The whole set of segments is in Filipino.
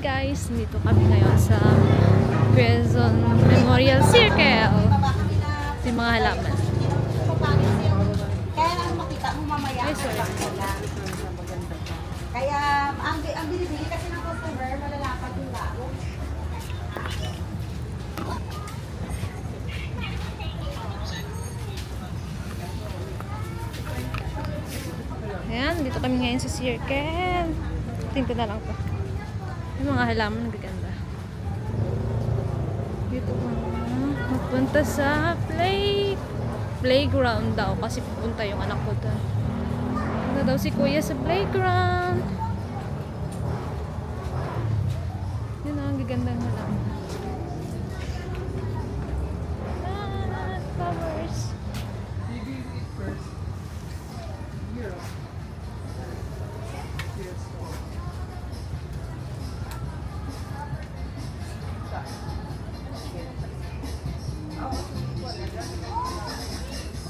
guys, dito kami ngayon sa Quezon Memorial Circle. Ito yung mga halaman. Kaya lang makita mo mamaya. Ay, sorry. Kaya ang binibili kasi ng customer, malalapad yung laro. Ayan, dito kami ngayon sa Circle. Tingnan ko na lang to. Yung mga halaman nagaganda. Dito kami magpunta sa playground daw kasi pupunta yung anak ko doon. Punta daw si kuya sa playground. Yun ang gagandang halaman. Flowers.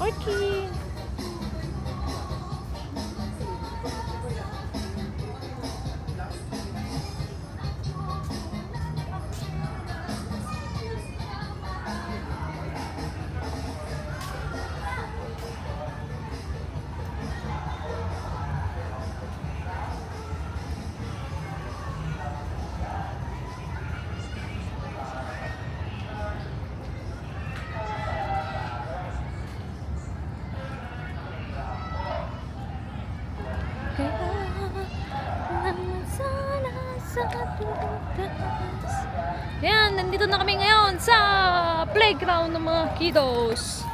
Orchid. Ayan, nandito na kami ngayon sa playground ng mga kiddos.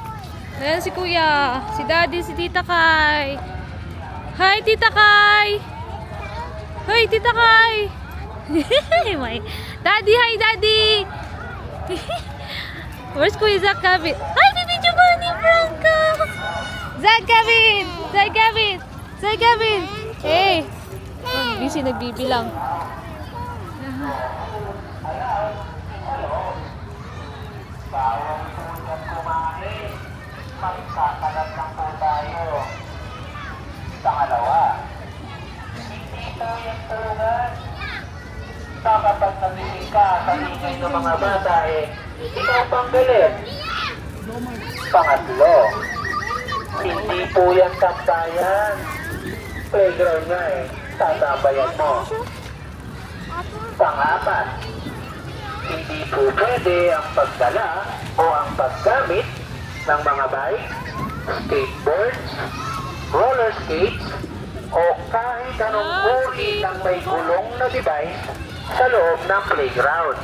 Ayan si kuya, si daddy, si tita Kai. Hi tita Kai! Hi tita Kai! Daddy, hi daddy! Where's kuya Zach Gavin? Hi baby Giovanni Franco! Zach Gavin! Zach Gavin! Zach Gavin! Hey! Busy nagbibilang. Bawang tulad kumain, magkakalat lang po tayo. Pangalawa, hindi po yung tulad. Sa kapag nabili ka sa ingay ng mga bata ikaw pang galit. Pangatlo, hindi po yan tambayan. Playground nga tatambayan mo. Pangapat, hindi po pwede ang pagdala o ang paggamit ng mga bike, skateboards, roller skates, o kahit anong uri ng may gulong na device sa loob ng playground.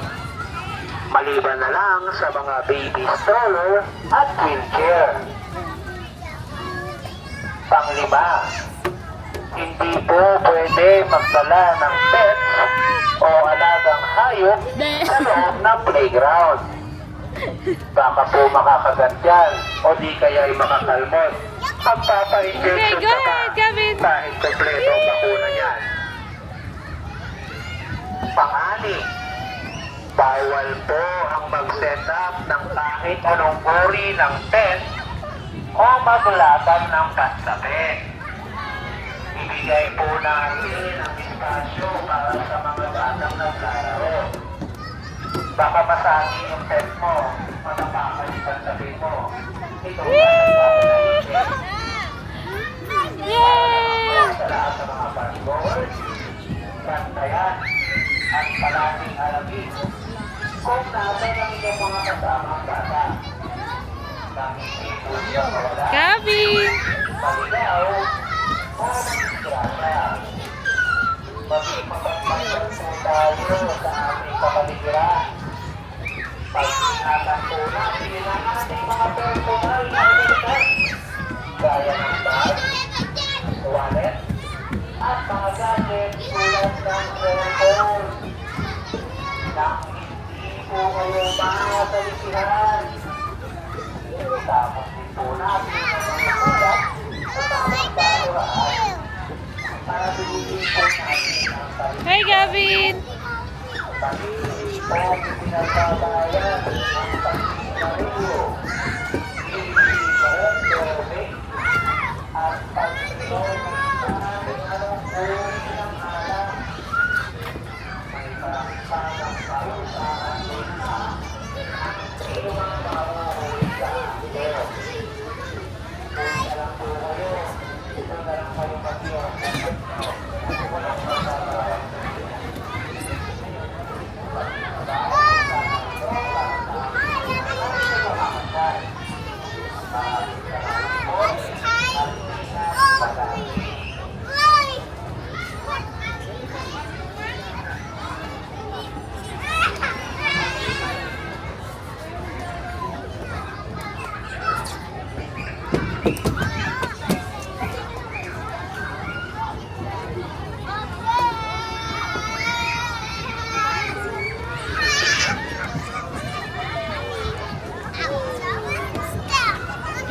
Maliban na lang sa mga baby stroller at wheelchair. Panglima, hindi po pwede magdala ng pets o alagang hayop sa loob ng playground. Baka po makakagat yan o di kaya ay makakalmot. Magpapa-injection Okay, go ahead, Gavin. kahit kompleto ang bakuna yan. Pang-ani, bawal po ang mag-set up ng kahit anong uri ng tent o maglatag ng pansapit. Ibigay po natin ang espasyo para sa mga batang naglalaro. Baka masagi yung tent mo, matapakan yung pansapit mo. Ito ang nagpapalit. Sa lahat ng mga partygoers, bantayan at palaging alamin kung nasa ng inyong mga kasamang bata. Nang hindi po siya mawala, Gavin! maligaw, o mag-disgrasya. Maging mapagpasan po tayo sa aming kapaligiran. Pag-ingatan po natin ang ating mga personal na abilidad, gaya ng bag, wallet, at mga gadgets tulad ng cellphone. Nang hindi po kayo masalisihan. Tapos din po natin ang mga ulat sa tamang paraan para bilhin po natin ang sarili. Hi Gavin! Pag-ibig po pinagbabayan ang pag-ibig. Hindi po tubig at pag-ibig sa aming anong uri ng alam. May parang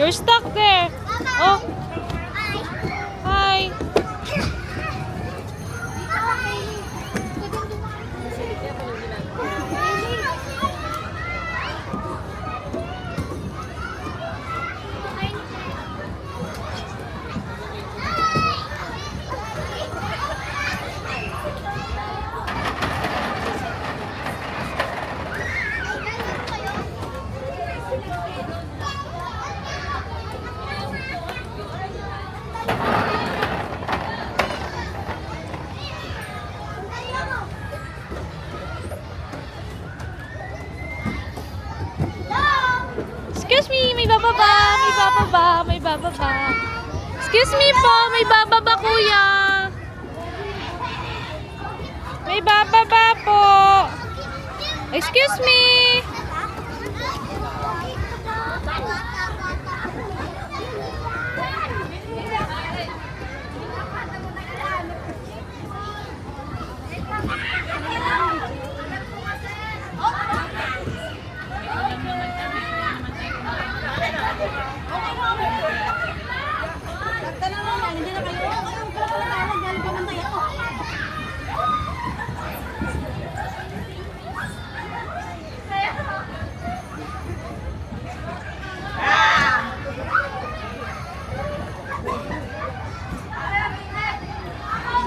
You're stuck there. Oh. Hi. Excuse me, may bababa, may bababa, may bababa. Excuse me po, may bababa kuya. May bababa po. Excuse me. Nagtanong naman, hindi na kayo. Ayun, pala pala tawag, dahil pamantay ako.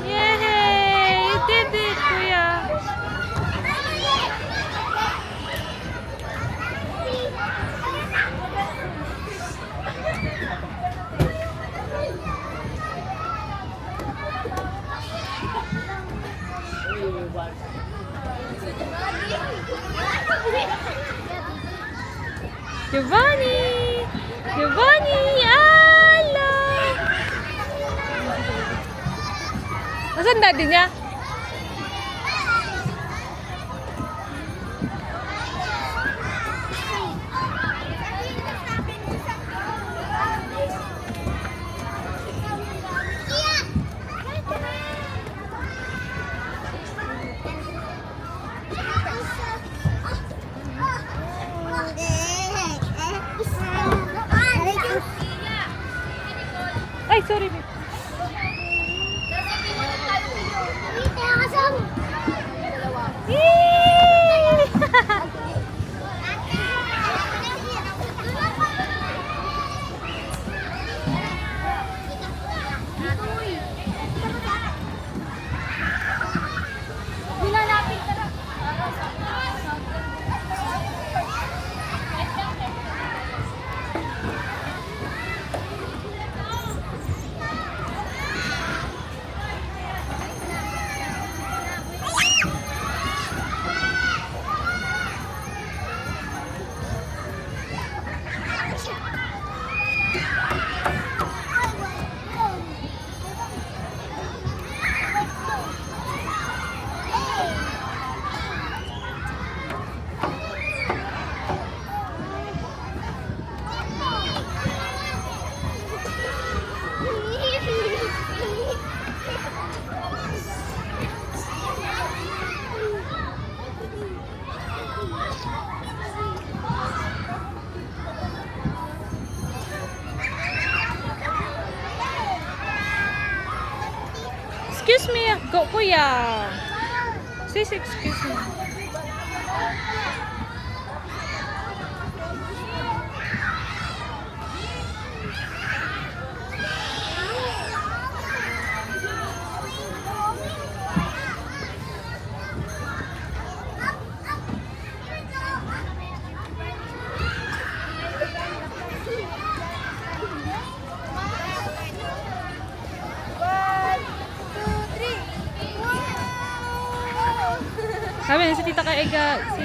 Yay! You did it, kuya. Giovanni! Giovanni! Hello! Nasaan daddy niya? Ay, sorry. Babe. Yay! Excuse me, go kuya. Sis, excuse me. Sabi na si Tita Kaega, si